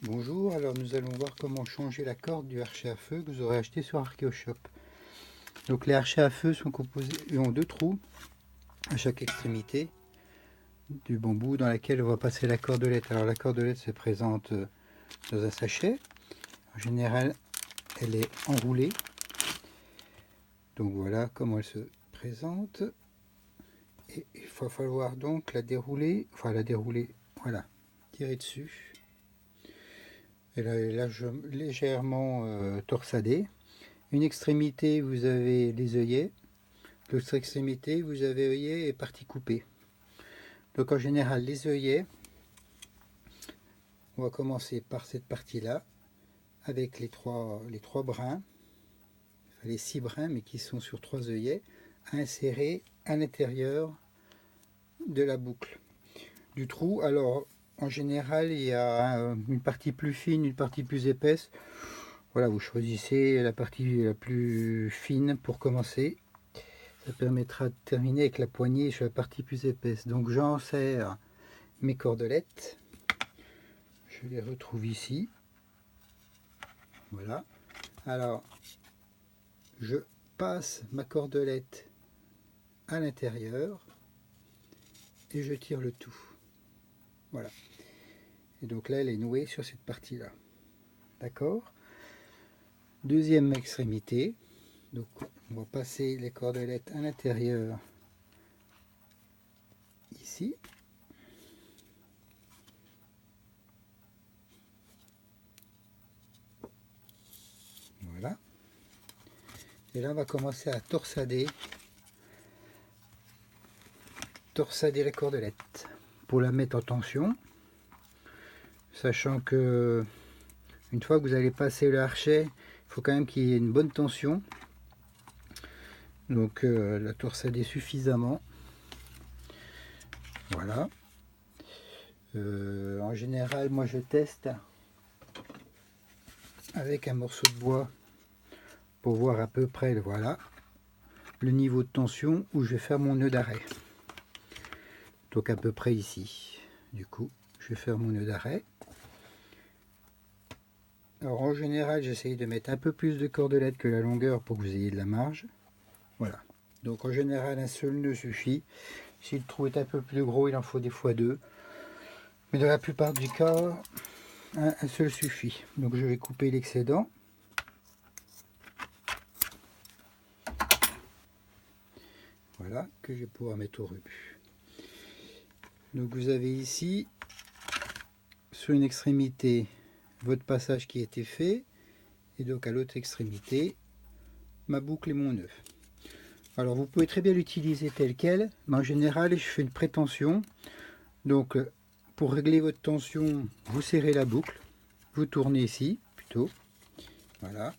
Bonjour, alors nous allons voir comment changer la corde du archet à feu que vous aurez acheté sur Arkeoshop. Donc les archets à feu sont composés, ont deux trous à chaque extrémité du bambou dans laquelle on va passer la cordelette. Alors la cordelette se présente dans un sachet. En général, elle est enroulée. Donc voilà comment elle se présente. Et il va falloir donc la dérouler, voilà, tirer dessus. Elle est légèrement torsadée. Une extrémité, vous avez les œillets. L'autre extrémité, vous avez œillet et partie coupée. Donc en général, les œillets, on va commencer par cette partie-là, avec les trois brins, les 6 brins, mais qui sont sur 3 œillets, à insérer à l'intérieur de la boucle du trou. Alors, en général, il y a une partie plus fine, une partie plus épaisse. Voilà, vous choisissez la partie la plus fine pour commencer. Ça permettra de terminer avec la poignée sur la partie plus épaisse. Donc j'en serre mes cordelettes. Je les retrouve ici. Voilà. Alors, je passe ma cordelette à l'intérieur et je tire le tout. Voilà. Et donc là, elle est nouée sur cette partie-là. D'accord. Deuxième extrémité. Donc, on va passer les cordelettes à l'intérieur ici. Voilà. Et là, on va commencer à torsader la cordelette pour la mettre en tension, sachant que une fois que vous allez passer le archet, il faut quand même qu'il y ait une bonne tension. Donc la torsader suffisamment. Voilà. En général, moi je teste avec un morceau de bois pour voir à peu près, voilà, le niveau de tension où je vais faire mon nœud d'arrêt. Donc à peu près ici. Du coup, je vais faire mon nœud d'arrêt. Alors en général, j'essaye de mettre un peu plus de cordelette que la longueur pour que vous ayez de la marge. Voilà. Donc en général, un seul nœud suffit. Si le trou est un peu plus gros, il en faut des fois deux. Mais dans la plupart du cas, un seul suffit. Donc je vais couper l'excédent. Voilà, que je vais pouvoir mettre au rebut. Donc vous avez ici, sur une extrémité, votre passage qui a été fait. Et donc à l'autre extrémité, ma boucle et mon nœud. Alors vous pouvez très bien l'utiliser tel quel, mais en général je fais une prétention. Donc pour régler votre tension, vous serrez la boucle, vous tournez ici plutôt, voilà,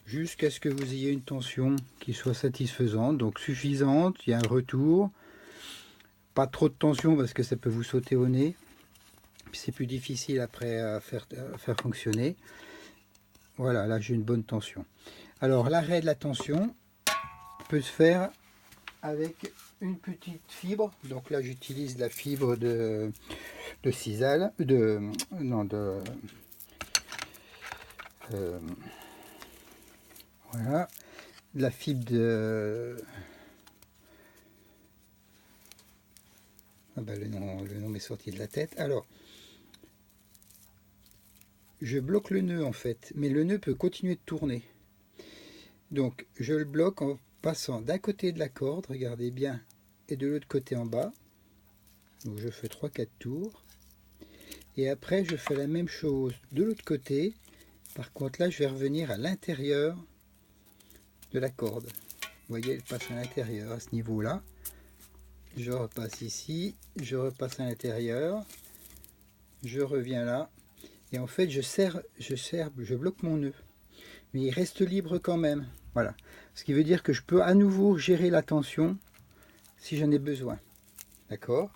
jusqu'à ce que vous ayez une tension qui soit satisfaisante, donc suffisante, il y a un retour, pas trop de tension parce que ça peut vous sauter au nez, puis c'est plus difficile après à faire fonctionner. Voilà, là j'ai une bonne tension. Alors l'arrêt de la tension peut se faire avec une petite fibre, donc là j'utilise la fibre de sisal, voilà, de la fibre de... Ah ben, le nom m'est sorti de la tête. Alors, je bloque le nœud en fait, mais le nœud peut continuer de tourner. Donc, je le bloque en passant d'un côté de la corde, regardez bien, et de l'autre côté en bas. Donc, je fais 3-4 tours. Et après, je fais la même chose de l'autre côté. Par contre, là, je vais revenir à l'intérieur de la corde. Vous voyez, elle passe à l'intérieur à ce niveau-là. Je repasse ici, je repasse à l'intérieur, je reviens là, et en fait je bloque mon nœud, mais il reste libre quand même. Voilà, ce qui veut dire que je peux à nouveau gérer la tension si j'en ai besoin. D'accord.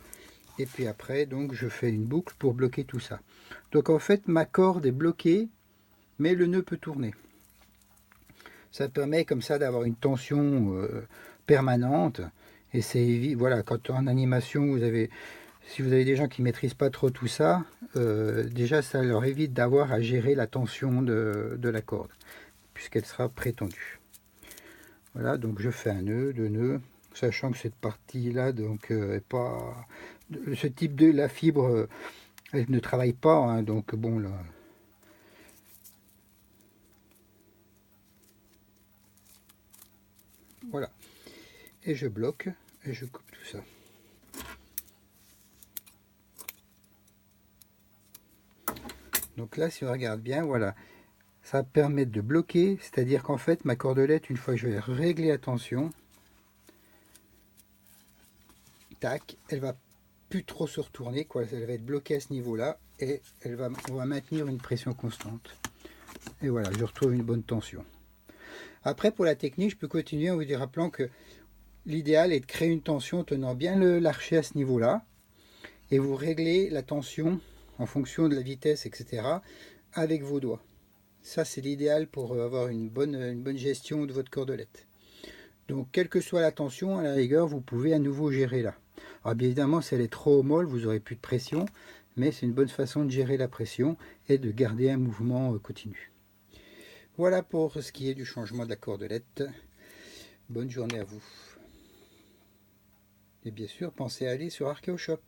Et puis après, donc je fais une boucle pour bloquer tout ça. Donc en fait, ma corde est bloquée, mais le nœud peut tourner. Ça permet comme ça d'avoir une tension permanente. Et c'est voilà, quand en animation vous avez Si vous avez des gens qui ne maîtrisent pas trop tout ça, déjà ça leur évite d'avoir à gérer la tension de la corde, puisqu'elle sera prétendue. Voilà, donc je fais un nœud, 2 nœuds, sachant que cette partie-là, donc, est pas... Ce type de la fibre, elle ne travaille pas, hein, donc bon, là... Voilà. Et je bloque, et je coupe tout ça. Donc là, si on regarde bien, voilà, ça va permettre de bloquer, c'est-à-dire qu'en fait, ma cordelette, une fois que je vais régler la tension, tac, elle va plus trop se retourner, quoi. Elle va être bloquée à ce niveau-là, et on va maintenir une pression constante. Et voilà, je retrouve une bonne tension. Après, pour la technique, je peux continuer en vous rappelant que l'idéal est de créer une tension tenant bien l'archet à ce niveau-là, et vous réglez la tension en fonction de la vitesse, etc., avec vos doigts. Ça, c'est l'idéal pour avoir une bonne gestion de votre cordelette. Donc, quelle que soit la tension, à la rigueur, vous pouvez à nouveau gérer là. Alors, bien évidemment, si elle est trop molle, vous n'aurez plus de pression, mais c'est une bonne façon de gérer la pression et de garder un mouvement continu. Voilà pour ce qui est du changement de la cordelette. Bonne journée à vous. Et bien sûr, pensez à aller sur Arkeoshop.